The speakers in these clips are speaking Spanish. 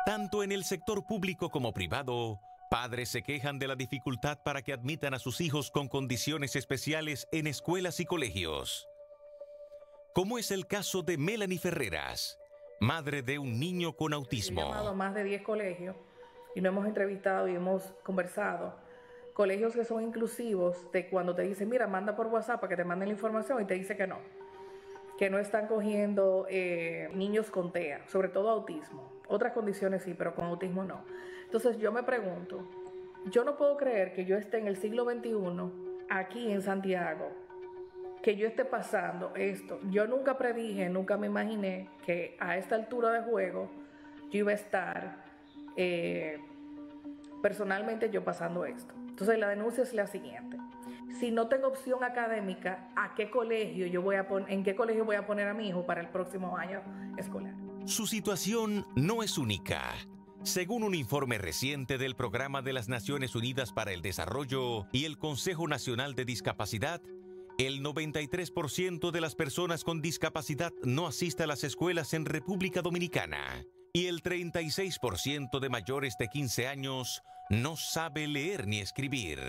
Tanto en el sector público como privado, padres se quejan de la dificultad para que admitan a sus hijos con condiciones especiales en escuelas y colegios. Como es el caso de Melanie Ferreras, madre de un niño con autismo. Hemos llamado a más de 10 colegios y nos hemos entrevistado y hemos conversado. Colegios que son inclusivos, de cuando te dicen, mira, manda por WhatsApp para que te manden la información, y te dice que no están cogiendo niños con TEA, sobre todo autismo. Otras condiciones sí, pero con autismo no. Entonces yo me pregunto, yo no puedo creer que yo esté en el siglo XXI, aquí en Santiago, que yo esté pasando esto. Yo nunca predije, nunca me imaginé que a esta altura de juego yo iba a estar personalmente yo pasando esto. Entonces la denuncia es la siguiente: si no tengo opción académica, ¿a qué colegio en qué colegio voy a poner a mi hijo para el próximo año escolar? Su situación no es única. Según un informe reciente del Programa de las Naciones Unidas para el Desarrollo y el Consejo Nacional de Discapacidad, el 93% de las personas con discapacidad no asiste a las escuelas en República Dominicana y el 36% de mayores de 15 años no sabe leer ni escribir.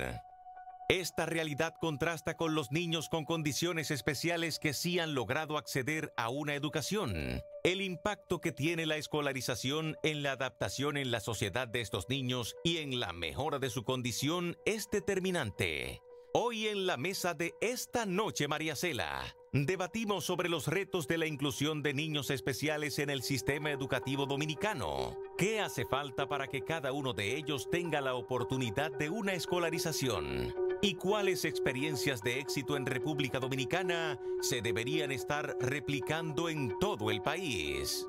Esta realidad contrasta con los niños con condiciones especiales que sí han logrado acceder a una educación. El impacto que tiene la escolarización en la adaptación en la sociedad de estos niños y en la mejora de su condición es determinante. Hoy en la mesa de Esta Noche, María Cela, debatimos sobre los retos de la inclusión de niños especiales en el sistema educativo dominicano. ¿Qué hace falta para que cada uno de ellos tenga la oportunidad de una escolarización? ¿Y cuáles experiencias de éxito en República Dominicana se deberían estar replicando en todo el país?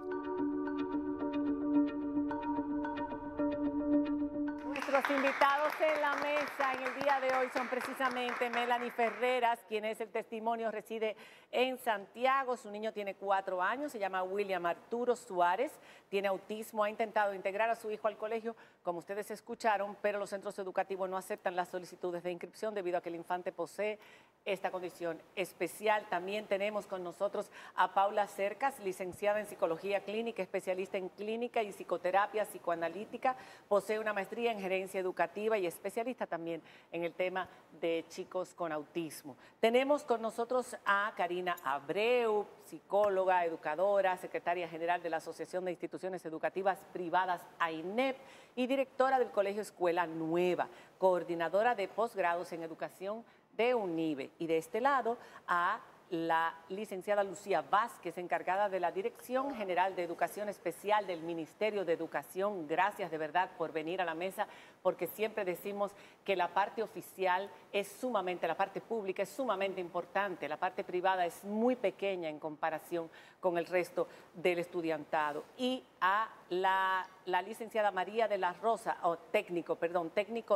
Nuestros invitados en la mesa en el día de hoy son precisamente Melanie Ferreras, quien es el testimonio, reside en Santiago. Su niño tiene 4 años, se llama William Arturo Suárez, tiene autismo, ha intentado integrar a su hijo al colegio, como ustedes escucharon, pero los centros educativos no aceptan las solicitudes de inscripción debido a que el infante posee esta condición especial. También tenemos con nosotros a Paula Cercas, licenciada en Psicología Clínica, especialista en Clínica y Psicoterapia Psicoanalítica, posee una maestría en Gerencia Educativa y especialista también en el tema de chicos con autismo. Tenemos con nosotros a Karina Abreu, psicóloga, educadora, secretaria general de la Asociación de Instituciones Educativas Privadas, AINEP, y directora del Colegio Escuela Nueva, coordinadora de posgrados en educación de UNIBE. Y de este lado a la licenciada Lucía Vázquez, encargada de la Dirección General de Educación Especial del Ministerio de Educación. Gracias de verdad por venir a la mesa, porque siempre decimos que la parte oficial la parte pública es sumamente importante, la parte privada es muy pequeña en comparación con el resto del estudiantado. Y a la licenciada María de la Rosa, técnico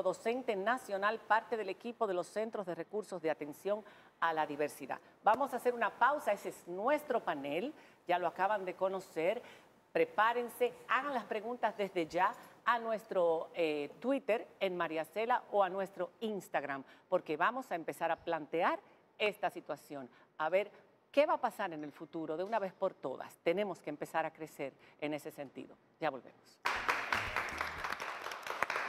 docente nacional, parte del equipo de los Centros de Recursos de Atención a la Diversidad. Vamos a hacer una pausa, ese es nuestro panel, ya lo acaban de conocer. Prepárense, hagan las preguntas desde ya a nuestro Twitter en María Cela o a nuestro Instagram, porque vamos a empezar a plantear esta situación, a ver qué va a pasar en el futuro de una vez por todas. Tenemos que empezar a crecer en ese sentido. Ya volvemos.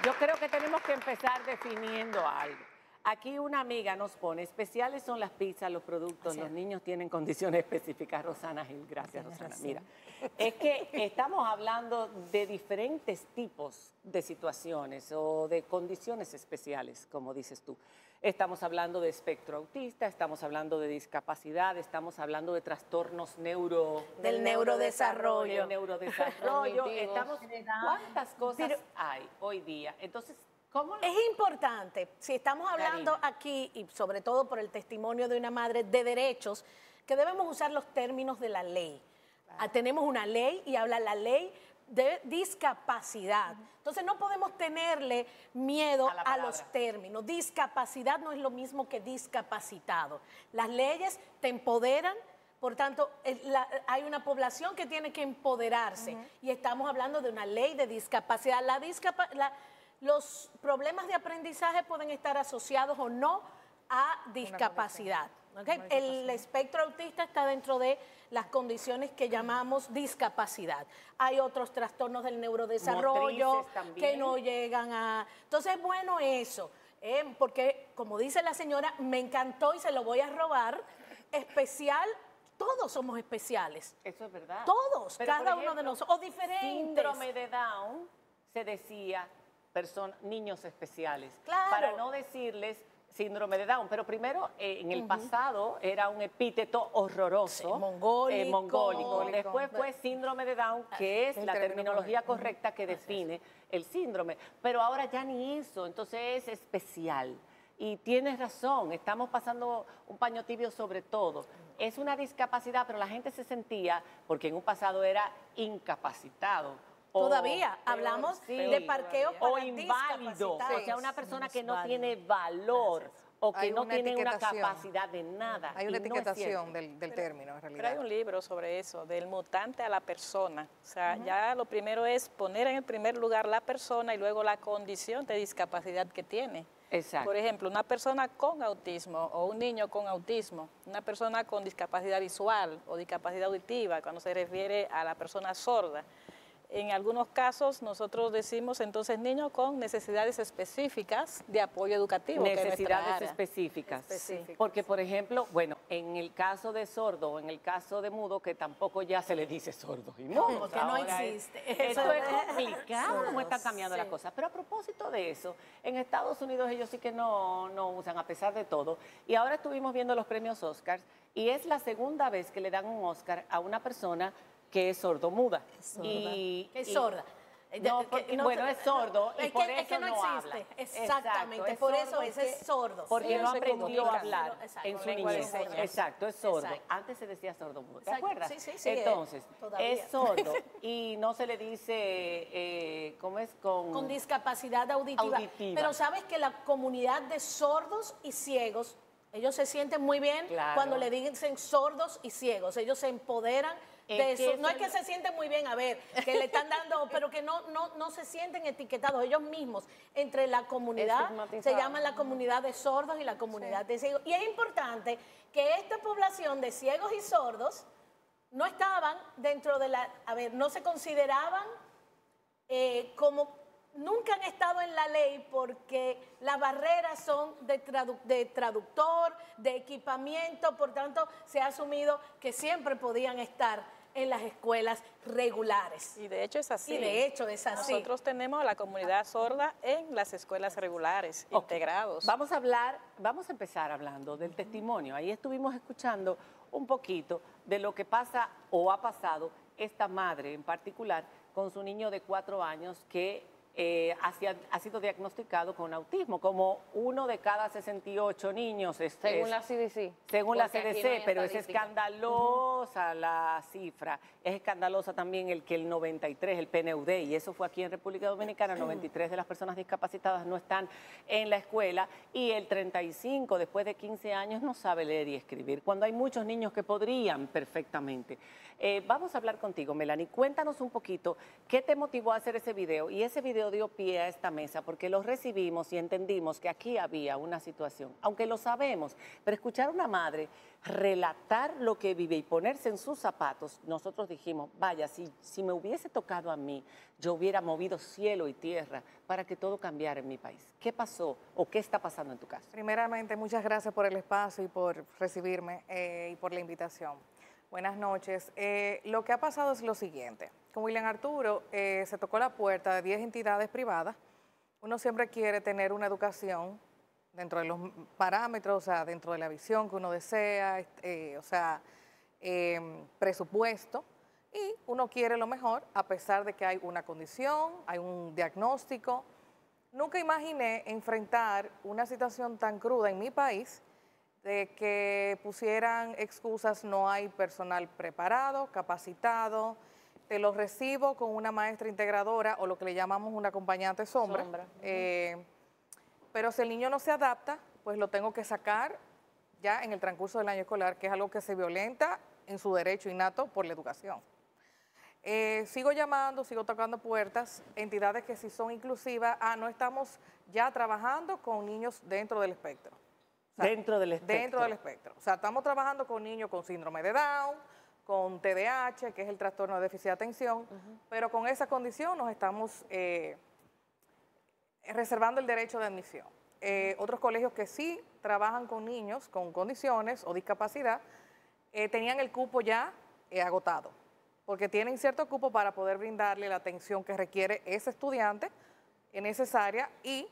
Yo creo que tenemos que empezar definiendo algo. Aquí una amiga nos pone, especiales son las pizzas, los productos, los niños tienen condiciones específicas. Rosana Gil, gracias Rosana. Mira, es que estamos hablando de diferentes tipos de situaciones o de condiciones especiales, como dices tú. Estamos hablando de espectro autista, estamos hablando de discapacidad, estamos hablando de trastornos del neurodesarrollo. ¿Cuántas cosas hay hoy día? Entonces, es importante, si estamos hablando aquí, y sobre todo por el testimonio de una madre, de derechos, que debemos usar los términos de la ley. Tenemos una ley y habla la ley de discapacidad. Entonces no podemos tenerle miedo a los términos. Discapacidad no es lo mismo que discapacitado. Las leyes te empoderan. Por tanto, hay una población que tiene que empoderarse y estamos hablando de una ley de discapacidad. Los problemas de aprendizaje pueden estar asociados o no a discapacidad. ¿Okay? El espectro autista está dentro de las condiciones que llamamos discapacidad. Hay otros trastornos del neurodesarrollo que no llegan a... Entonces, bueno, eso, porque como dice la señora, me encantó y se lo voy a robar, especial, todos somos especiales. Eso es verdad. Todos, pero cada uno de nosotros, o diferentes. Síndrome de Down se decía niños especiales. Claro. Para no decirles síndrome de Down, pero primero en el pasado era un epíteto horroroso, sí, mongólico. Después fue síndrome de Down, que es la terminología correcta que define el síndrome, pero ahora ya ni eso, entonces es especial. Y tienes razón, estamos pasando un paño tibio sobre todo. Es una discapacidad, pero la gente se sentía, porque en un pasado era incapacitado. Todavía hablamos de parqueo para o inválido, o sea, una persona que no tiene valor o que no tiene una capacidad de nada. Hay una etiquetación del término, en realidad. Pero hay un libro sobre eso, del mutante a la persona. O sea, ya lo primero es poner en el primer lugar la persona y luego la condición de discapacidad que tiene. Exacto. Por ejemplo, una persona con autismo o un niño con autismo, una persona con discapacidad visual o discapacidad auditiva, cuando se refiere a la persona sorda. En algunos casos nosotros decimos entonces niños con necesidades específicas de apoyo educativo. Necesidades específicas. Porque, por ejemplo, bueno, en el caso de sordo o en el caso de mudo, que tampoco ya se le dice sordo y mudo. Porque no existe. Eso es complicado cómo están cambiando las cosas. Pero a propósito de eso, en Estados Unidos ellos sí que no usan, a pesar de todo. Y ahora estuvimos viendo los premios Oscars y es la segunda vez que le dan un Oscar a una persona que es sordomuda. Que es sorda. No, porque, bueno, es sordo y por eso es que no existe. habla. Exactamente, Exacto, por eso es sordo. Porque Sí, no se aprendió a comunica. hablar en su Lengua de niñez. señas. Exacto, es sordo. Exacto. Antes se decía sordomudo, ¿te Exacto. acuerdas? Sí, Entonces, todavía. es sordo y no se le dice, ¿cómo es? Con discapacidad auditiva. Pero sabes que la comunidad de sordos y ciegos, ellos se sienten muy bien cuando le dicen sordos y ciegos. Ellos se empoderan de eso. No es que se sienten muy bien, a ver, que le están dando, pero que no se sienten etiquetados ellos mismos entre la comunidad. Se llaman la comunidad de sordos y la comunidad de ciegos. Y es importante que esta población de ciegos y sordos no estaban dentro de no se consideraban como... Nunca han estado en la ley porque las barreras son de traductor, de equipamiento, por tanto se ha asumido que siempre podían estar en las escuelas regulares. Y de hecho es así. Nosotros tenemos a la comunidad sorda en las escuelas regulares, integrados. Vamos a empezar hablando del testimonio. Ahí estuvimos escuchando un poquito de lo que pasa o ha pasado esta madre en particular con su niño de 4 años que ha sido diagnosticado con autismo, como 1 de cada 68 niños. Según la CDC. Según la CDC, pero es escandalosa la cifra. Es escandalosa también que el 93, el PNUD, y eso fue aquí en República Dominicana, 93 de las personas discapacitadas no están en la escuela, y el 35, después de 15 años, no sabe leer y escribir, cuando hay muchos niños que podrían perfectamente. Vamos a hablar contigo, Melanie. Cuéntanos un poquito qué te motivó a hacer ese video, y ese video dio pie a esta mesa porque lo recibimos y entendimos que aquí había una situación, aunque lo sabemos, pero escuchar a una madre relatar lo que vive y ponerse en sus zapatos, nosotros dijimos, vaya, si me hubiese tocado a mí, yo hubiera movido cielo y tierra para que todo cambiara en mi país. ¿Qué pasó o qué está pasando en tu casa? Primeramente, muchas gracias por el espacio y por recibirme y por la invitación. Buenas noches. Lo que ha pasado es lo siguiente. Con William Arturo se tocó la puerta de 10 entidades privadas. Uno siempre quiere tener una educación dentro de los parámetros, o sea, dentro de la visión que uno desea, presupuesto, y uno quiere lo mejor a pesar de que hay una condición, hay un diagnóstico. Nunca imaginé enfrentar una situación tan cruda en mi país de que pusieran excusas, no hay personal preparado, capacitado, te lo recibo con una maestra integradora o lo que le llamamos una acompañante sombra. Pero si el niño no se adapta, pues lo tengo que sacar ya en el transcurso del año escolar, que es algo que se violenta en su derecho innato por la educación. Sigo llamando, sigo tocando puertas, entidades que sí son inclusivas, no estamos ya trabajando con niños dentro del espectro. O sea, dentro del espectro. Dentro del espectro. O sea, estamos trabajando con niños con síndrome de Down, con TDAH, que es el trastorno de déficit de atención, pero con esa condición nos estamos reservando el derecho de admisión. Otros colegios que sí trabajan con niños con condiciones o discapacidad tenían el cupo ya agotado, porque tienen cierto cupo para poder brindarle la atención que requiere ese estudiante necesaria. Y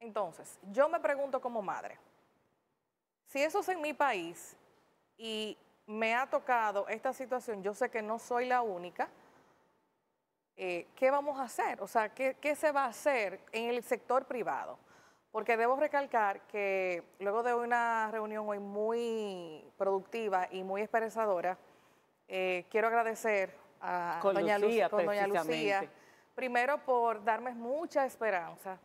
entonces, yo me pregunto como madre, si eso es en mi país y me ha tocado esta situación, yo sé que no soy la única, ¿qué vamos a hacer? O sea, ¿qué se va a hacer en el sector privado? Porque debo recalcar que luego de una reunión hoy muy productiva y muy esperanzadora, quiero agradecer a doña Lucía, primero por darme mucha esperanza,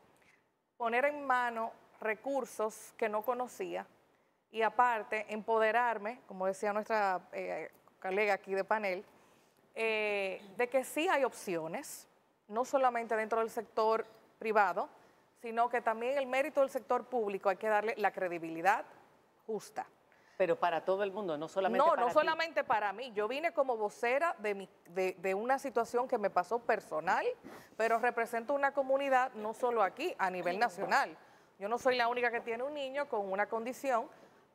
poner en mano recursos que no conocía y aparte empoderarme, como decía nuestra colega aquí de panel, de que sí hay opciones, no solamente dentro del sector privado, sino que también el mérito del sector público hay que darle la credibilidad justa. Pero para todo el mundo, no solamente para ti. No solamente para mí. Yo vine como vocera de una situación que me pasó personal, pero represento una comunidad no solo aquí, a nivel nacional. Yo no soy la única que tiene un niño con una condición,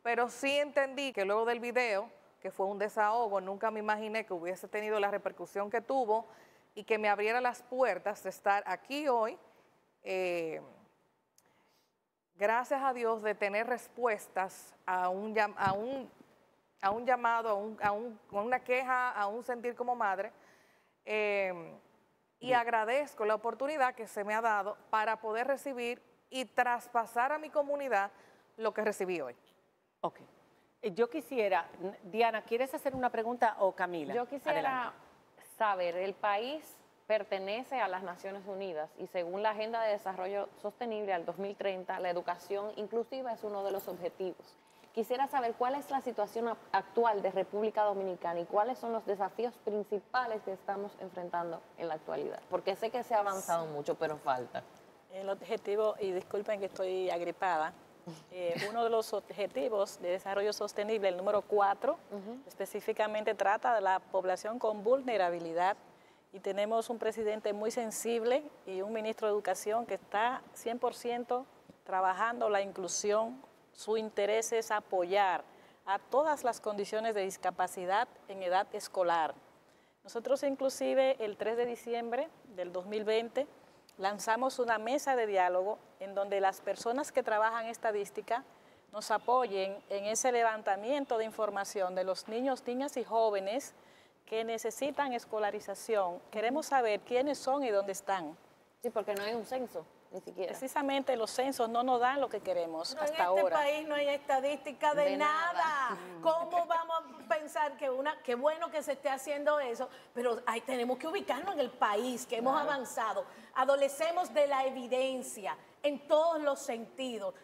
pero sí entendí que luego del video, que fue un desahogo, nunca me imaginé que hubiese tenido la repercusión que tuvo y que me abriera las puertas de estar aquí hoy, gracias a Dios, de tener respuestas a un llamado, a una queja, a un sentir como madre. Y agradezco la oportunidad que se me ha dado para poder recibir y traspasar a mi comunidad lo que recibí hoy. Ok. Yo quisiera, Diana, ¿quieres hacer una pregunta o Camila? Yo quisiera saber, el país pertenece a las Naciones Unidas y según la Agenda de Desarrollo Sostenible al 2030, la educación inclusiva es uno de los objetivos. Quisiera saber cuál es la situación actual de República Dominicana y cuáles son los desafíos principales que estamos enfrentando en la actualidad, porque sé que se ha avanzado mucho, pero falta. El objetivo, y disculpen que estoy agripada, uno de los objetivos de desarrollo sostenible, el número 4, específicamente trata de la población con vulnerabilidad. Y tenemos un presidente muy sensible y un ministro de Educación que está 100% trabajando la inclusión. Su interés es apoyar a todas las condiciones de discapacidad en edad escolar. Nosotros inclusive el 3 de diciembre del 2020 lanzamos una mesa de diálogo en donde las personas que trabajan estadística nos apoyen en ese levantamiento de información de los niños, niñas y jóvenes que necesitan escolarización. Queremos saber quiénes son y dónde están. Sí, porque no hay un censo, ni siquiera. Precisamente los censos no nos dan lo que queremos hasta ahora. En este ahora. país no hay estadística de nada. ¿Cómo vamos a pensar que qué bueno que se esté haciendo eso? Pero ahí tenemos que ubicarnos en el país, que hemos avanzado. Adolecemos de la evidencia en todos los sentidos.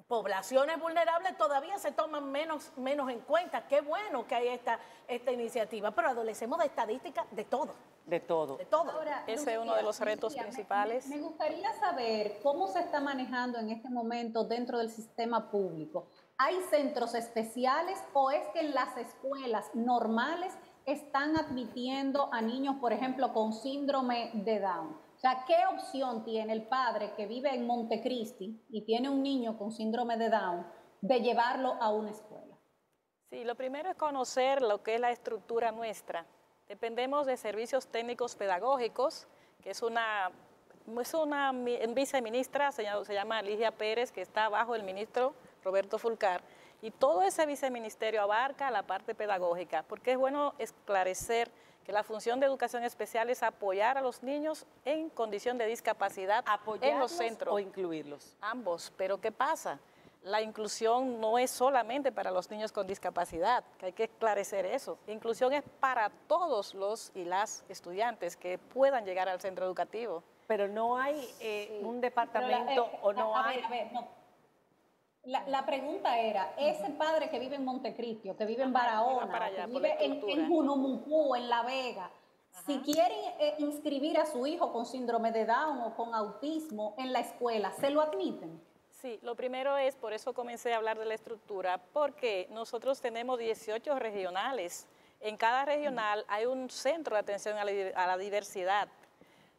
Poblaciones vulnerables todavía se toman menos en cuenta. Qué bueno que hay esta iniciativa, pero adolecemos de estadísticas de todo. De todo. De todo. Ahora, Ese es uno de los retos principales. Me gustaría saber cómo se está manejando en este momento dentro del sistema público. ¿Hay centros especiales o es que en las escuelas normales están admitiendo a niños, por ejemplo, con síndrome de Down? O sea, ¿qué opción tiene el padre que vive en Montecristi y tiene un niño con síndrome de Down de llevarlo a una escuela? Sí, lo primero es conocer lo que es la estructura nuestra. Dependemos de servicios técnicos pedagógicos, que es una viceministra, se llama Ligia Pérez, que está bajo el ministro Roberto Fulcar. Y todo ese viceministerio abarca la parte pedagógica, porque es bueno esclarecer que la función de educación especial es apoyar a los niños en condición de discapacidad en los centros. ¿O incluirlos? Ambos, pero ¿qué pasa? La inclusión no es solamente para los niños con discapacidad, que hay que esclarecer eso. Inclusión es para todos los y las estudiantes que puedan llegar al centro educativo. Pero no hay un departamento o no hay... La pregunta era, ese padre que vive en Montecristi, que vive en Barahona, que vive en Junumucú, en La Vega, si quiere inscribir a su hijo con síndrome de Down o con autismo en la escuela, ¿se lo admiten? Sí, lo primero es, por eso comencé a hablar de la estructura, porque nosotros tenemos 18 regionales. En cada regional hay un centro de atención a la diversidad.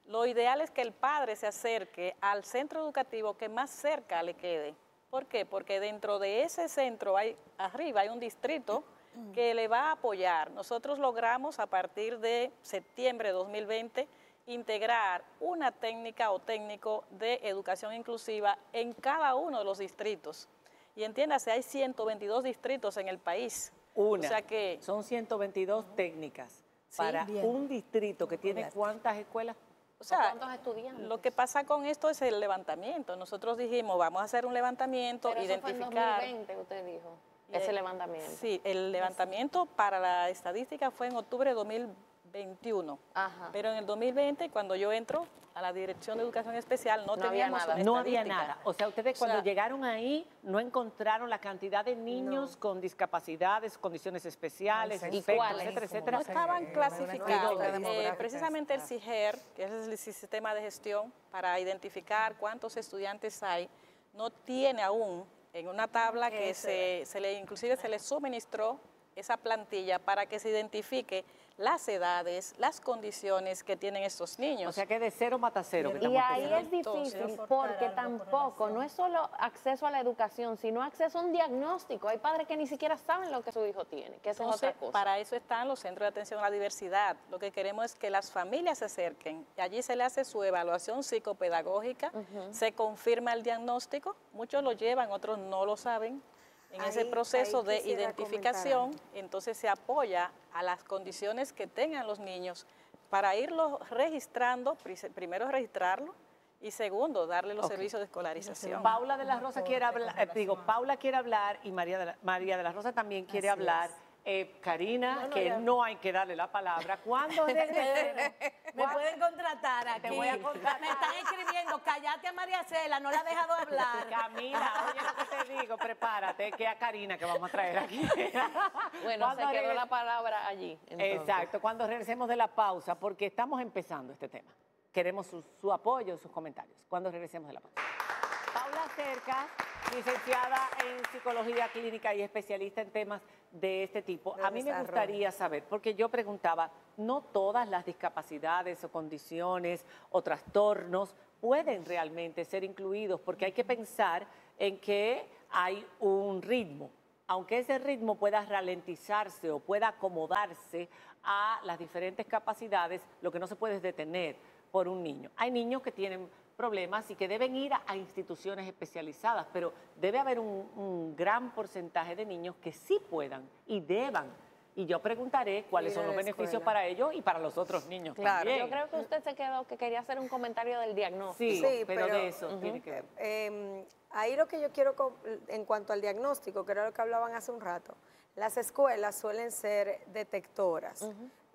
Lo ideal es que el padre se acerque al centro educativo que más cerca le quede. ¿Por qué? Porque dentro de ese centro, arriba hay un distrito que le va a apoyar. Nosotros logramos a partir de septiembre de 2020 integrar una técnica o técnico de educación inclusiva en cada uno de los distritos. Y entiéndase, hay 122 distritos en el país. O sea que son 122 técnicas para un distrito que tiene ¿cuántas escuelas? O sea, ¿cuántos estudiantes? Lo que pasa con esto es el levantamiento. Nosotros dijimos, vamos a hacer un levantamiento, pero identificar. Eso fue en 2020, usted dijo, ese levantamiento. Sí, el levantamiento para la estadística fue en octubre de 2021. Ajá. Pero en el 2020, cuando yo entro a la Dirección de Educación Especial, no teníamos nada. No había nada. O sea, ustedes cuando llegaron ahí no encontraron la cantidad de niños con discapacidades, condiciones especiales, efectos, etcétera, etcétera. No estaban clasificados. Precisamente el CIGER, que es el sistema de gestión para identificar cuántos estudiantes hay, no tiene aún en una tabla que inclusive se le suministró esa plantilla para que se identifique las edades, las condiciones que tienen estos niños. O sea que de cero mata cero. Y ahí es difícil porque tampoco, no es solo acceso a la educación, sino acceso a un diagnóstico. Hay padres que ni siquiera saben lo que su hijo tiene, que esa es otra cosa. Para eso están los centros de atención a la diversidad. Lo que queremos es que las familias se acerquen. Y allí se le hace su evaluación psicopedagógica, se confirma el diagnóstico, muchos lo llevan, otros no lo saben. En ese proceso de identificación, entonces se apoya a las condiciones que tengan los niños para irlos registrando, primero registrarlo y segundo, darle los servicios de escolarización. Paula de la Rosa quiere hablar, Paula quiere hablar y María de la Rosa también quiere hablar. Karina, no hay que darle la palabra. ¿Cuándo regresemos? Me pueden contratar aquí. Te voy a contratar. Me están escribiendo, cállate a María Cela, no la ha dejado hablar. Camila, oye lo que te digo, prepárate, que a Karina que vamos a traer aquí. Bueno, se quedó la palabra allí. Entonces. Exacto, cuando regresemos de la pausa, porque estamos empezando este tema. Queremos su apoyo, sus comentarios. Cuando regresemos de la pausa. Paula Cercas, licenciada en Psicología Clínica y especialista en temas de este tipo. A mí me gustaría saber, porque yo preguntaba, no todas las discapacidades o condiciones o trastornos pueden realmente ser incluidos, porque hay que pensar en que hay un ritmo. Aunque ese ritmo pueda ralentizarse o pueda acomodarse a las diferentes capacidades, lo que no se puede es detener por un niño. Hay niños que tienen problemas y que deben ir a instituciones especializadas, pero debe haber un gran porcentaje de niños que sí puedan y deban. Y yo preguntaré cuáles son los beneficios para ellos y para los otros niños también. Yo creo que usted se quedó, que quería hacer un comentario del diagnóstico. Sí, pero de eso tiene que ver. Ahí lo que yo quiero, en cuanto al diagnóstico, que era lo que hablaban hace un rato, las escuelas suelen ser detectoras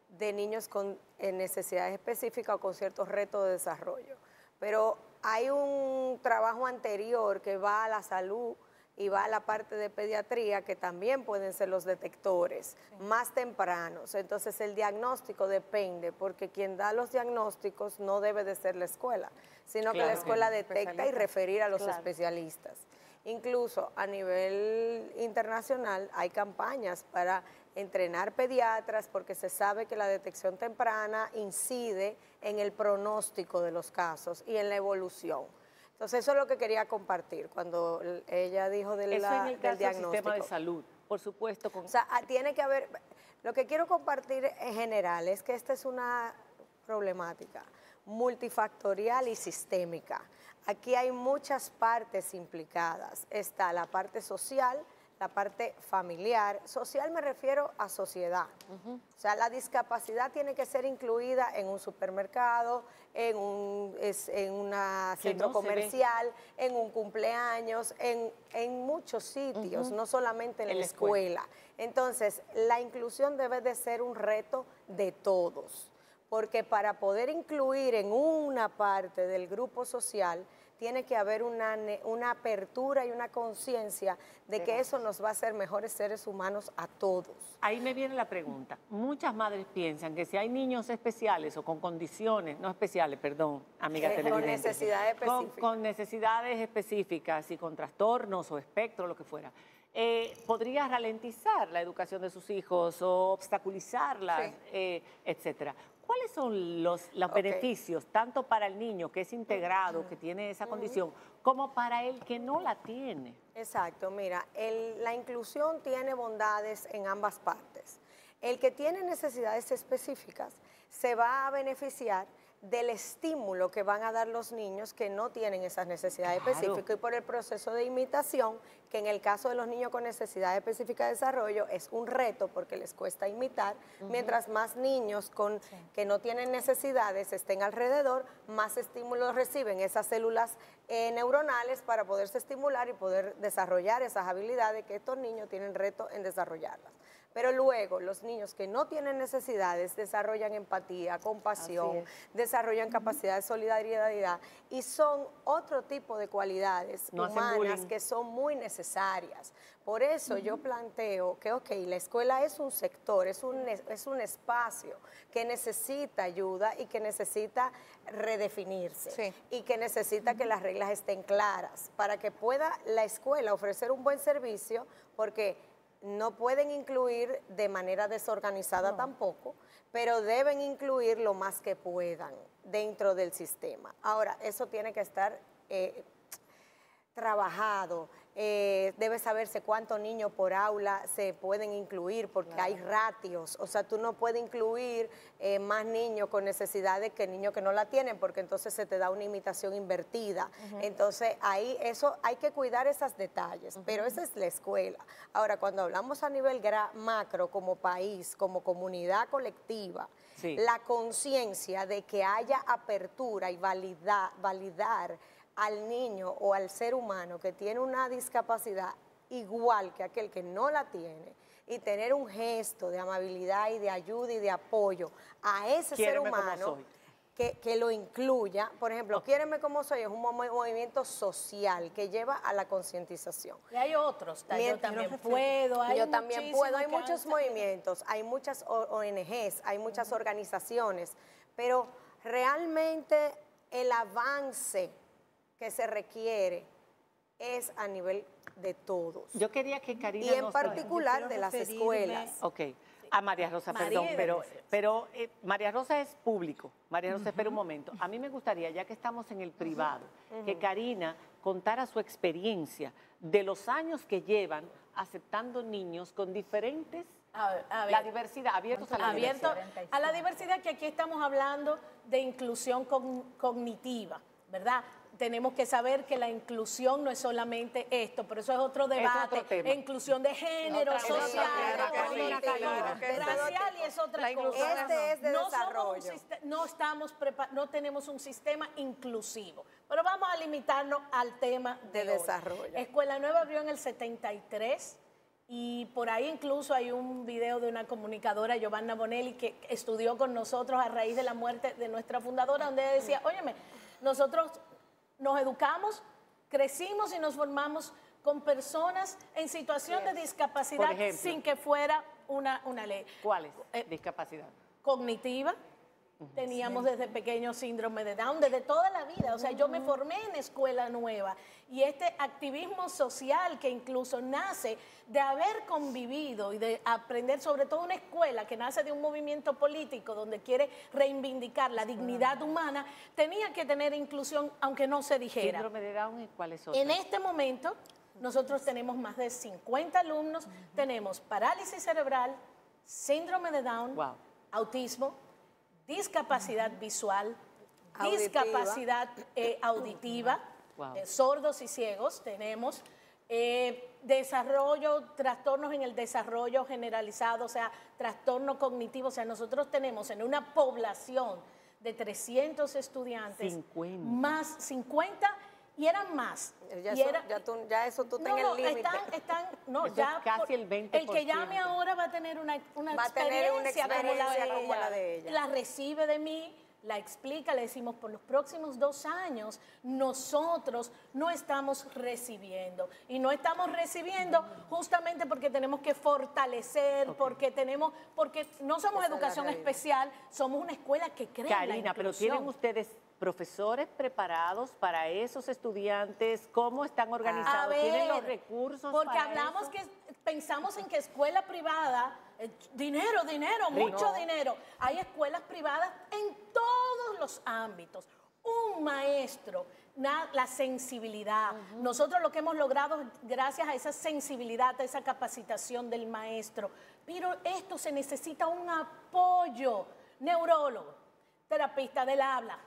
de niños con necesidades específicas o con ciertos retos de desarrollo. Pero hay un trabajo anterior que va a la salud y va a la parte de pediatría, que también pueden ser los detectores más tempranos. Entonces el diagnóstico depende, porque quien da los diagnósticos no debe de ser la escuela, sino que la escuela detecta y referir a los especialistas. Incluso a nivel internacional hay campañas para entrenar pediatras, porque se sabe que la detección temprana incide en el pronóstico de los casos y en la evolución. Entonces eso es lo que quería compartir cuando ella dijo del diagnóstico. Del sistema de salud, por supuesto. O sea, tiene que haber, lo que quiero compartir en general es que esta es una problemática multifactorial y sistémica. Aquí hay muchas partes implicadas. Está la parte social, la parte familiar. Social me refiero a sociedad. O sea, la discapacidad tiene que ser incluida en un supermercado, en un centro comercial, en un cumpleaños, en muchos sitios, no solamente en la escuela. Entonces, la inclusión debe de ser un reto de todos, porque para poder incluir en una parte del grupo social, tiene que haber una apertura y una conciencia de que eso nos va a hacer mejores seres humanos a todos. Ahí me viene la pregunta. Muchas madres piensan que si hay niños especiales o con condiciones, no especiales, perdón, amiga televidente. Con necesidades específicas. Con necesidades específicas y con trastornos o espectro, lo que fuera. Podría ralentizar la educación de sus hijos o obstaculizarla, etcétera. ¿Cuáles son los beneficios, tanto para el niño que es integrado, que tiene esa condición, como para el que no la tiene? Exacto, mira, la inclusión tiene bondades en ambas partes. El que tiene necesidades específicas se va a beneficiar del estímulo que van a dar los niños que no tienen esas necesidades específicas y por el proceso de imitación, que en el caso de los niños con necesidades específicas de desarrollo es un reto porque les cuesta imitar, mientras más niños que no tienen necesidades estén alrededor, más estímulos reciben esas células neuronales para poderse estimular y poder desarrollar esas habilidades que estos niños tienen reto en desarrollarlas. Pero luego los niños que no tienen necesidades desarrollan empatía, compasión, desarrollan capacidad de solidaridad y son otro tipo de cualidades humanas que son muy necesarias. Por eso yo planteo que, la escuela es un sector, es un espacio que necesita ayuda y que necesita redefinirse y que necesita que las reglas estén claras para que pueda la escuela ofrecer un buen servicio, porque no pueden incluir de manera desorganizada tampoco, pero deben incluir lo más que puedan dentro del sistema. Ahora, eso tiene que estar trabajado, debe saberse cuántos niños por aula se pueden incluir, porque hay ratios, o sea, tú no puedes incluir más niños con necesidades que niños que no la tienen, porque entonces se te da una imitación invertida. Entonces, ahí eso hay que cuidar esos detalles, pero esa es la escuela. Ahora, cuando hablamos a nivel macro, como país, como comunidad colectiva, la conciencia de que haya apertura y validar al niño o al ser humano que tiene una discapacidad igual que aquel que no la tiene, y tener un gesto de amabilidad y de ayuda y de apoyo a ese ser humano que lo incluya. Por ejemplo, Quiéreme como soy es un movimiento social que lleva a la concientización. Y hay otros, yo también puedo, hay muchos movimientos, hay muchas ONGs, hay muchas organizaciones, pero realmente el avance que se requiere es a nivel de todos. Yo quería que Karina y en particular de las escuelas. A María Rosa, perdón, pero María Rosa es público. María Rosa, espera un momento. A mí me gustaría, ya que estamos en el privado, que Karina contara su experiencia de los años que llevan aceptando niños con diferentes... la diversidad, abiertos a la diversidad. A la diversidad, que aquí estamos hablando de inclusión cognitiva, ¿verdad? Tenemos que saber que la inclusión no es solamente esto, pero eso es otro debate. Inclusión de género, social, racial, y es otra cosa. Este es de desarrollo. No tenemos un sistema inclusivo. Pero vamos a limitarnos al tema de desarrollo. Escuela Nueva abrió en el 73. Y por ahí incluso hay un video de una comunicadora, Giovanna Bonelli, que estudió con nosotros a raíz de la muerte de nuestra fundadora, donde ella decía, óyeme, nosotros nos educamos, crecimos y nos formamos con personas en situación de discapacidad sin que fuera una ley. ¿Cuál es? Discapacidad. Cognitiva. Teníamos desde pequeño síndrome de Down, desde toda la vida. O sea, yo me formé en Escuela Nueva. Y este activismo social que incluso nace de haber convivido y de aprender, sobre todo una escuela que nace de un movimiento político donde quiere reivindicar la dignidad humana, tenía que tener inclusión, aunque no se dijera. ¿Síndrome de Down y cuáles otras? En este momento, nosotros tenemos más de 50 alumnos, tenemos parálisis cerebral, síndrome de Down, autismo, discapacidad visual, discapacidad auditiva, sordos y ciegos, tenemos trastornos en el desarrollo generalizado, o sea, trastorno cognitivo, o sea, nosotros tenemos en una población de 300 estudiantes, 50. más 50, y eran más. Ya eso tú tenés el límite. Ya casi el 20%. El que llame ahora va a tener una experiencia como la de ella. La recibe de mí, la explica, le decimos, por los próximos 2 años nosotros no estamos recibiendo. Y no estamos recibiendo justamente porque tenemos que fortalecer, porque no somos educación especial, somos una escuela que cree en la Karina, pero inclusión. ¿tienen ustedes profesores preparados para esos estudiantes? ¿Cómo están organizados? ¿Tienen los recursos porque para hablamos eso? que pensamos en que escuela privada, dinero, mucho dinero. Hay escuelas privadas en todos los ámbitos. Un maestro, la sensibilidad. Nosotros lo que hemos logrado gracias a esa sensibilidad, a esa capacitación del maestro. Pero esto se necesita un apoyo. Neurólogo, terapista del habla,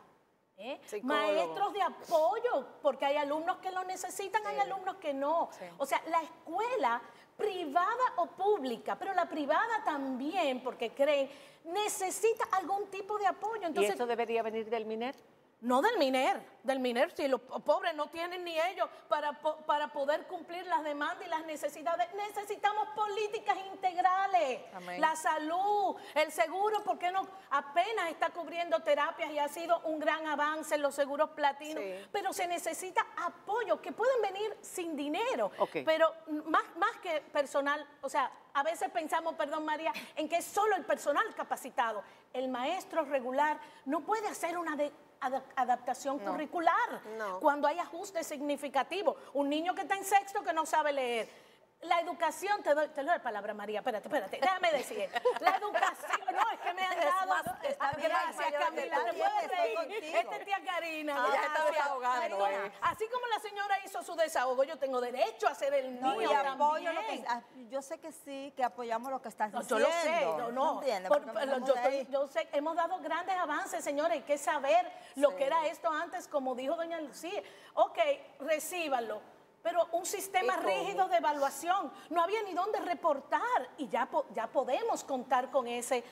maestros de apoyo, porque hay alumnos que lo necesitan, hay alumnos que no. O sea, la escuela privada o pública, pero la privada también, porque creen, necesita algún tipo de apoyo. Entonces, ¿y eso debería venir del MINER? No del MINER, si los pobres no tienen ni ellos para poder cumplir las demandas y las necesidades. Necesitamos políticas integrales. Amén. La salud, el seguro, ¿por qué no? Apenas está cubriendo terapias y ha sido un gran avance en los seguros platinos, pero se necesita apoyo, que pueden venir sin dinero, pero más que personal, o sea, a veces pensamos, perdón María, en que es solo el personal capacitado. El maestro regular no puede hacer una adaptación curricular cuando hay ajustes significativos. Un niño que está en sexto que no sabe leer. La educación, te doy la palabra, María, espérate, déjame decir. La educación, no, es que me han dado. Gracias, Camila, te puedes reír. Esta es tía Karina. Ella está desahogando. Así como la señora hizo su desahogo, yo tengo derecho a hacer el mío. Y apoyo lo que, yo sé que sí, que apoyamos lo que estás diciendo. Yo lo sé, yo sé, hemos dado grandes avances, señores, hay que saber lo que era esto antes, como dijo doña Lucía. Ok, recíbanlo. Pero un sistema rígido de evaluación, no había ni dónde reportar y ya podemos contar con ese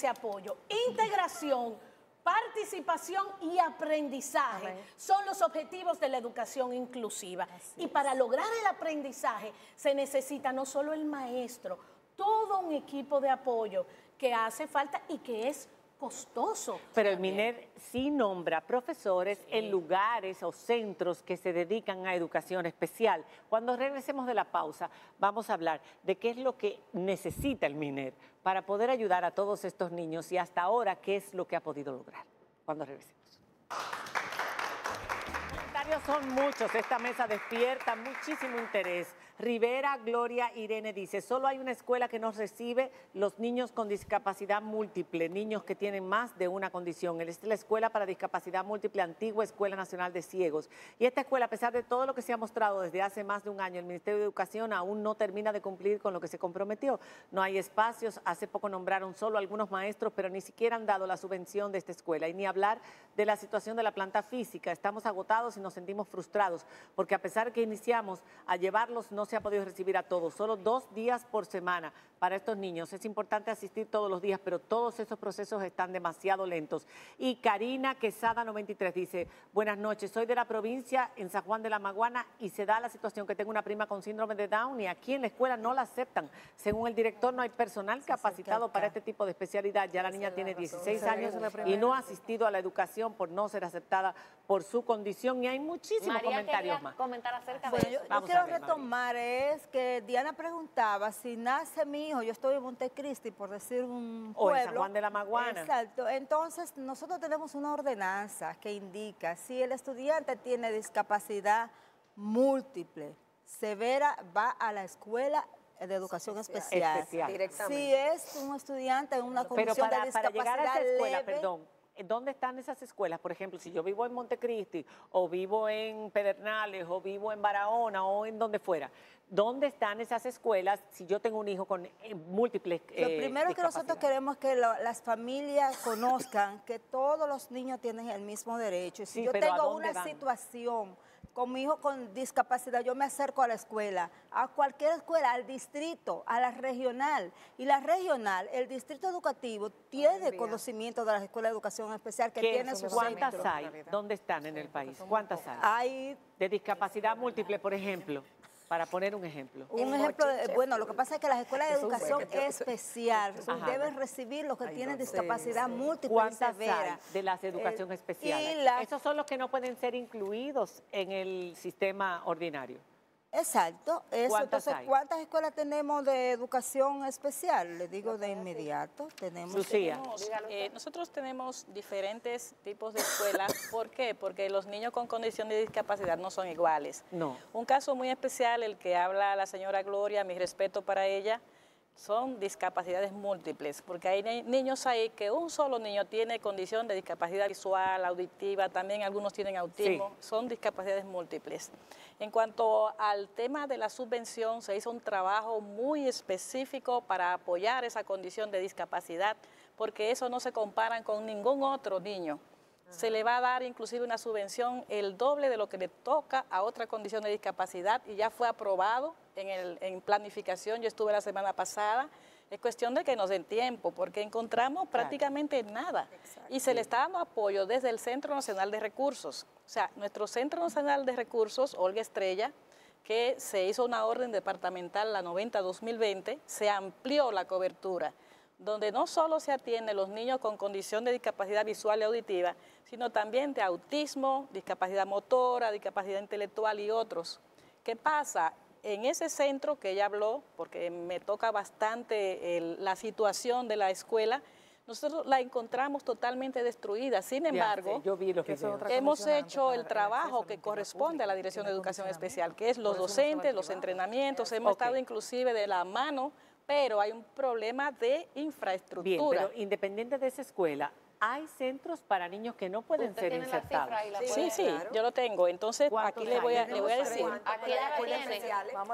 apoyo. Integración, participación y aprendizaje son los objetivos de la educación inclusiva. Y para lograr el aprendizaje se necesita no solo el maestro, todo un equipo de apoyo que hace falta y que es costoso. Pero el MINER sí nombra profesores en lugares o centros que se dedican a educación especial. Cuando regresemos de la pausa, vamos a hablar de qué es lo que necesita el MINER para poder ayudar a todos estos niños y hasta ahora qué es lo que ha podido lograr. Cuando regresemos. Los comentarios son muchos, esta mesa despierta muchísimo interés. Rivera Gloria Irene dice, solo hay una escuela que nos recibe los niños con discapacidad múltiple, niños que tienen más de una condición. Esta es la Escuela para Discapacidad Múltiple, antigua Escuela Nacional de Ciegos. Y esta escuela, a pesar de todo lo que se ha mostrado desde hace más de un año, el Ministerio de Educación aún no termina de cumplir con lo que se comprometió. No hay espacios, hace poco nombraron solo algunos maestros, pero ni siquiera han dado la subvención de esta escuela. Y ni hablar de la situación de la planta física. Estamos agotados y nos sentimos frustrados, porque a pesar que iniciamos a llevarlos, no se ha podido recibir a todos, solo 2 días por semana para estos niños. Es importante asistir todos los días, pero todos esos procesos están demasiado lentos. Y Karina Quesada 93 dice, buenas noches, soy de la provincia en San Juan de la Maguana y se da la situación que tengo una prima con síndrome de Down y aquí en la escuela no la aceptan. Según el director, no hay personal capacitado para este tipo de especialidad. Ya la niña tiene 16 años y no ha asistido a la educación por no ser aceptada por su condición y hay muchísimos comentarios más. Comentar acerca bueno, de eso. Yo quiero retomar es que Diana preguntaba si nace mi hijo, yo estoy en Montecristi, por decir un pueblo. O en San Juan de la Maguana. Exacto. Entonces, nosotros tenemos una ordenanza que indica si el estudiante tiene discapacidad múltiple, severa, va a la escuela de educación especial. Directamente. Si es un estudiante en una condición de discapacidad para llegar a esa escuela, leve, perdón, ¿dónde están esas escuelas? Por ejemplo, si yo vivo en Montecristi, o vivo en Pedernales, o vivo en Barahona, o en donde fuera, ¿dónde están esas escuelas si yo tengo un hijo con múltiples Lo primero que nosotros queremos es que las familias conozcan que todos los niños tienen el mismo derecho. Y si yo tengo una situación con mi hijo con discapacidad, yo me acerco a la escuela, a cualquier escuela, al distrito, a la regional. Y la regional, el distrito educativo, tiene conocimiento de las escuelas de educación especial que tiene sus ¿Cuántas centros. hay? ¿Dónde están en el país? ¿Cuántas hay? Hay de discapacidad múltiple, por ejemplo. Para poner un ejemplo. Un ejemplo, bueno, lo que pasa es que las escuelas de educación especial deben recibir los que tienen discapacidad múltiple y ¿Cuántas severa. hay de las de educación especial? Esos son los que no pueden ser incluidos en el sistema ordinario. Exacto. ¿Cuántas Entonces, hay? ¿cuántas escuelas tenemos de educación especial? Le digo de inmediato. Lucía. Nosotros tenemos diferentes tipos de escuelas. ¿Por qué? Porque los niños con condición de discapacidad no son iguales. No. Un caso muy especial, el que habla la señora Gloria, mi respeto para ella, son discapacidades múltiples, porque hay niños ahí que un solo niño tiene condición de discapacidad visual, auditiva, también algunos tienen autismo, son discapacidades múltiples. En cuanto al tema de la subvención, se hizo un trabajo muy específico para apoyar esa condición de discapacidad, porque eso no se compara con ningún otro niño. Se le va a dar inclusive una subvención el doble de lo que le toca a otra condición de discapacidad y ya fue aprobado en planificación. Yo estuve la semana pasada. Es cuestión de que nos den tiempo porque encontramos prácticamente nada. Exacto. Y se le está dando apoyo desde el Centro Nacional de Recursos. O sea, nuestro Centro Nacional de Recursos, Olga Estrella, que se hizo una orden departamental, la 90-2020, se amplió la cobertura, donde no solo se atienden los niños con condición de discapacidad visual y auditiva, sino también de autismo, discapacidad motora, discapacidad intelectual y otros. ¿Qué pasa? En ese centro que ella habló, porque me toca bastante la situación de la escuela, nosotros la encontramos totalmente destruida. Sin embargo, hemos hecho el trabajo que corresponde a la Dirección de Educación Especial, que es los docentes, los entrenamientos, hemos estado inclusive de la mano, pero hay un problema de infraestructura. Bien, pero independiente de esa escuela, hay centros para niños que no pueden ser insertados. Sí, claro. Yo lo tengo. Entonces, aquí le voy a decir.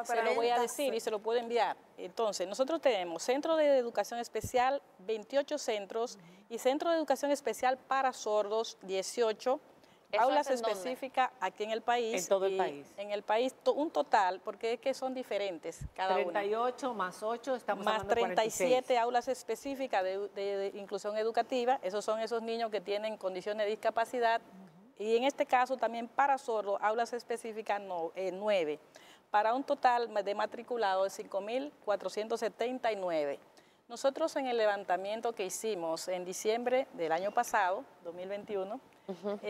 Se lo voy a decir y se lo puedo enviar. Entonces, nosotros tenemos Centro de Educación Especial, 28 centros, y Centro de Educación Especial para sordos, 18 aulas específicas aquí en el país. En todo el país. En el país, un total, porque es que son diferentes cada 38 una. más 8, estamos más hablando de 37 46. aulas específicas de inclusión educativa. Esos son esos niños que tienen condiciones de discapacidad. Y en este caso también para sordos, aulas específicas 9. Para un total de matriculados de 5.479. Nosotros en el levantamiento que hicimos en diciembre del año pasado, 2021,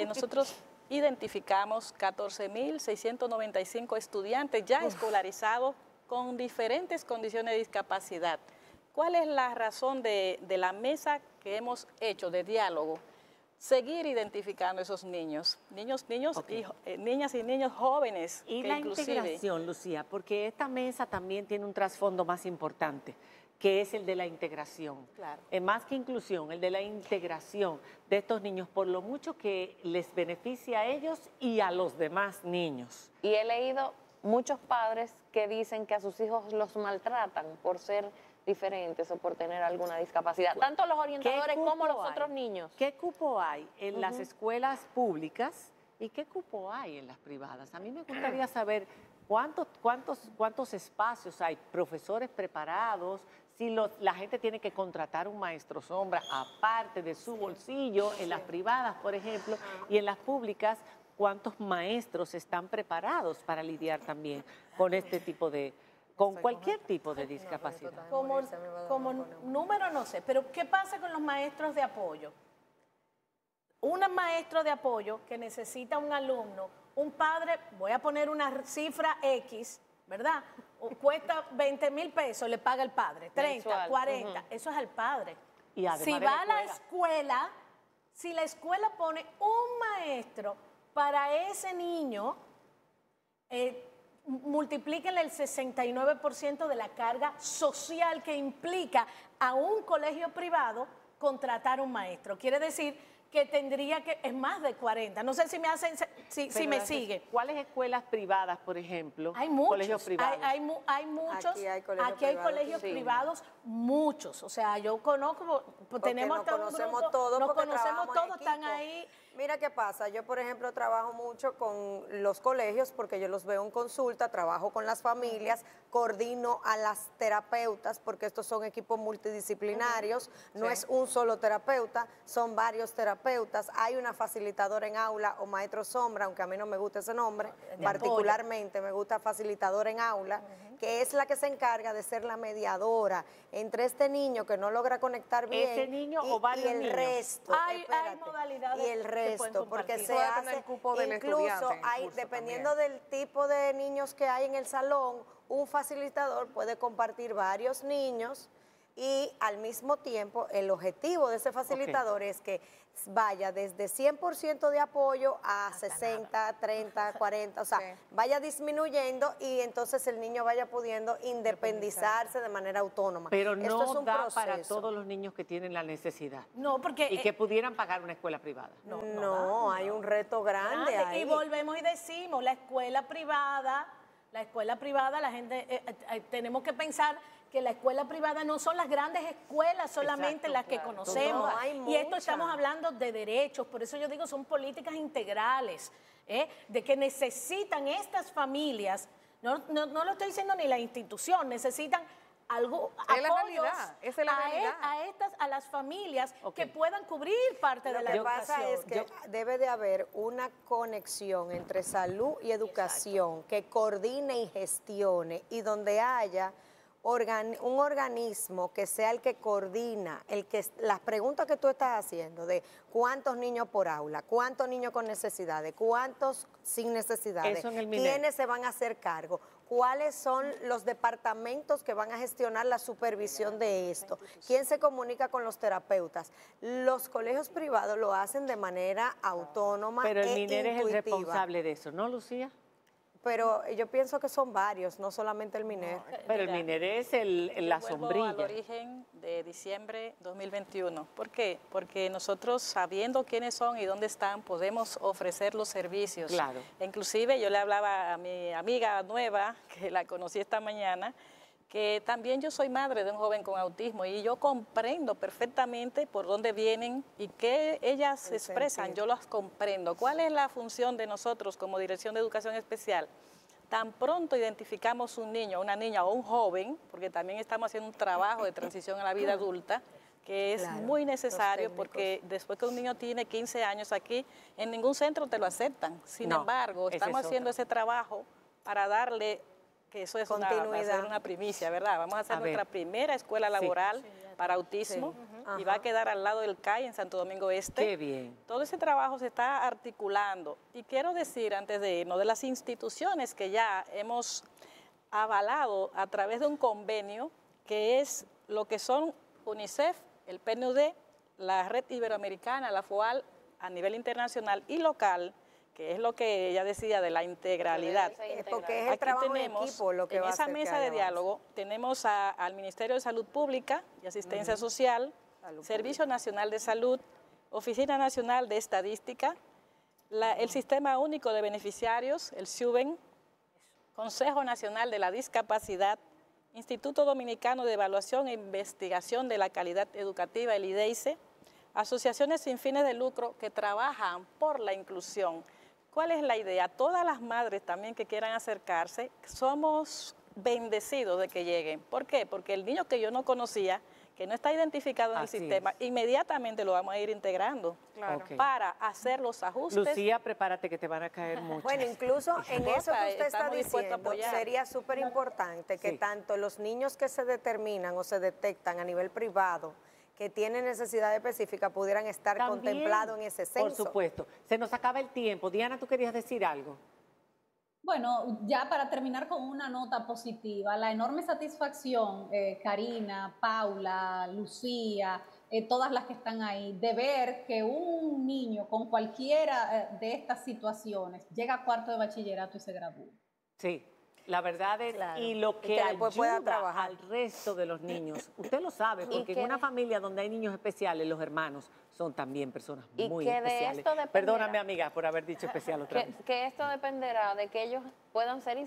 nosotros identificamos 14.695 estudiantes ya escolarizados con diferentes condiciones de discapacidad. ¿Cuál es la razón de la mesa que hemos hecho de diálogo? Seguir identificando a esos niños, niñas y niños jóvenes. Y la integración, Lucía, porque esta mesa también tiene un trasfondo más importante, que es el de la integración. Claro. Más que inclusión, el de la integración de estos niños, por lo mucho que les beneficia a ellos y a los demás niños. Y he leído muchos padres que dicen que a sus hijos los maltratan por ser diferentes o por tener alguna discapacidad, tanto los orientadores como los otros niños. ¿Qué cupo hay en las escuelas públicas y qué cupo hay en las privadas? A mí me gustaría saber cuántos espacios hay, profesores preparados, si la gente tiene que contratar un maestro sombra aparte de su bolsillo, en las privadas, por ejemplo, y en las públicas, ¿cuántos maestros están preparados para lidiar también con este tipo con cualquier tipo de discapacidad? Como número no sé, pero ¿qué pasa con los maestros de apoyo? Un maestro de apoyo que necesita un alumno, un padre, voy a poner una cifra X, ¿verdad? Cuesta 20,000 pesos, le paga el padre, 30, mensual, 40, eso es al padre. Y si va a la escuela, si la escuela pone un maestro para ese niño, multiplíquenle el 69% de la carga social que implica a un colegio privado contratar un maestro. Quiere decir que tendría que, es más de 40. No sé si me hacen, si me sigue. ¿Cuáles escuelas privadas, por ejemplo? Hay muchos. Colegios privados. Hay muchos. Aquí hay colegios privados, muchos. O sea, yo conozco, tenemos nos conocemos todos, están ahí. Mira qué pasa, yo por ejemplo trabajo mucho con los colegios porque yo los veo en consulta, trabajo con las familias, coordino a las terapeutas porque estos son equipos multidisciplinarios, no es un solo terapeuta, son varios terapeutas, hay una facilitadora en aula o maestro sombra, aunque a mí no me gusta ese nombre, particularmente me gusta facilitadora en aula, que es la que se encarga de ser la mediadora entre este niño que no logra conectar bien ¿Ese niño o varios y el niños? resto, Hay modalidades y el resto, porque se Puede hace, tener el cupo del incluso estudiante en hay, curso dependiendo también. del tipo de niños que hay en el salón, un facilitador puede compartir varios niños y al mismo tiempo el objetivo de ese facilitador es que vaya desde 100% de apoyo a 60, 30, 40, o sea, vaya disminuyendo y entonces el niño vaya pudiendo independizarse de manera autónoma. Pero Esto no es un da proceso. para todos los niños que tienen la necesidad. No, porque... Y que pudieran pagar una escuela privada. No, hay un reto grande ahí. Y volvemos y decimos, la escuela privada, la gente, tenemos que pensar que la escuela privada no son las grandes escuelas solamente las que conocemos. No, hay y esto muchas. estamos hablando de derechos, por eso yo digo son políticas integrales, de que necesitan estas familias, no lo estoy diciendo ni la institución, necesitan algo, Es la apoyos realidad, esa es la realidad. a las familias que puedan cubrir parte de la Lo que pasa educación. es que debe de haber una conexión entre salud y educación que coordine y gestione y donde haya un organismo que sea el que coordina, las preguntas que tú estás haciendo de cuántos niños por aula, cuántos niños con necesidades, cuántos sin necesidades, Eso en el MINER. quiénes se van a hacer cargo, cuáles son los departamentos que van a gestionar la supervisión de esto, quién se comunica con los terapeutas. Los colegios privados lo hacen de manera autónoma Pero el e MINER es el intuitiva. responsable de eso, ¿no, Lucía? Pero yo pienso que son varios, no solamente el MINER. Pero el MINER es la Vuelvo sombrilla. al origen de diciembre 2021. ¿Por qué? Porque nosotros, sabiendo quiénes son y dónde están, podemos ofrecer los servicios. Claro. Inclusive yo le hablaba a mi amiga nueva, que la conocí esta mañana, que también yo soy madre de un joven con autismo y yo comprendo perfectamente por dónde vienen y qué ellas expresan, yo las comprendo. ¿Cuál es la función de nosotros como Dirección de Educación Especial? Tan pronto identificamos un niño, una niña o un joven, porque también estamos haciendo un trabajo de transición a la vida adulta, que es muy necesario porque después que un niño tiene 15 años aquí, en ningún centro te lo aceptan. Sin embargo, estamos haciendo ese trabajo para darle, que eso es va a ser una primicia, ¿verdad? Vamos a hacer nuestra primera escuela laboral para autismo y va a quedar al lado del CAI en Santo Domingo Este. Qué bien. Todo ese trabajo se está articulando y quiero decir antes de irnos de las instituciones que ya hemos avalado a través de un convenio que es lo que son UNICEF, el PNUD, la Red Iberoamericana, la FOAL a nivel internacional y local, que es lo que ella decía de la integralidad. Porque es el trabajo en equipo lo que va a hacer en esa que mesa haya de diálogo tenemos al Ministerio de Salud Pública y Asistencia Social, Servicio Nacional de Salud, Oficina Nacional de Estadística, el Sistema Único de Beneficiarios, el SUBEN, Consejo Nacional de la Discapacidad, Instituto Dominicano de Evaluación e Investigación de la Calidad Educativa, el IDEICE, asociaciones sin fines de lucro que trabajan por la inclusión. ¿Cuál es la idea? Todas las madres también que quieran acercarse, somos bendecidos de que lleguen. ¿Por qué? Porque el niño que yo no conocía, que no está identificado en el sistema, inmediatamente lo vamos a ir integrando para hacer los ajustes. Lucía, prepárate que te van a caer muchas. Bueno, incluso en eso que usted está Estamos dispuestos a diciendo, apoyar. sería súper importante que tanto los niños que se determinan o se detectan a nivel privado, que tienen necesidad específica, pudieran estar También, contemplados en ese censo. Por supuesto. Se nos acaba el tiempo. Diana, ¿tú querías decir algo? Bueno, ya para terminar con una nota positiva, la enorme satisfacción, Karina, Paula, Lucía, todas las que están ahí, de ver que un niño con cualquiera de estas situaciones llega a cuarto de bachillerato y se gradúa. Sí. La verdad es, y lo que ayuda al resto de los niños, usted lo sabe, porque en una familia donde hay niños especiales, los hermanos son también personas muy especiales. Perdóname, amiga, por haber dicho especial otra vez. Que esto dependerá de que ellos puedan ser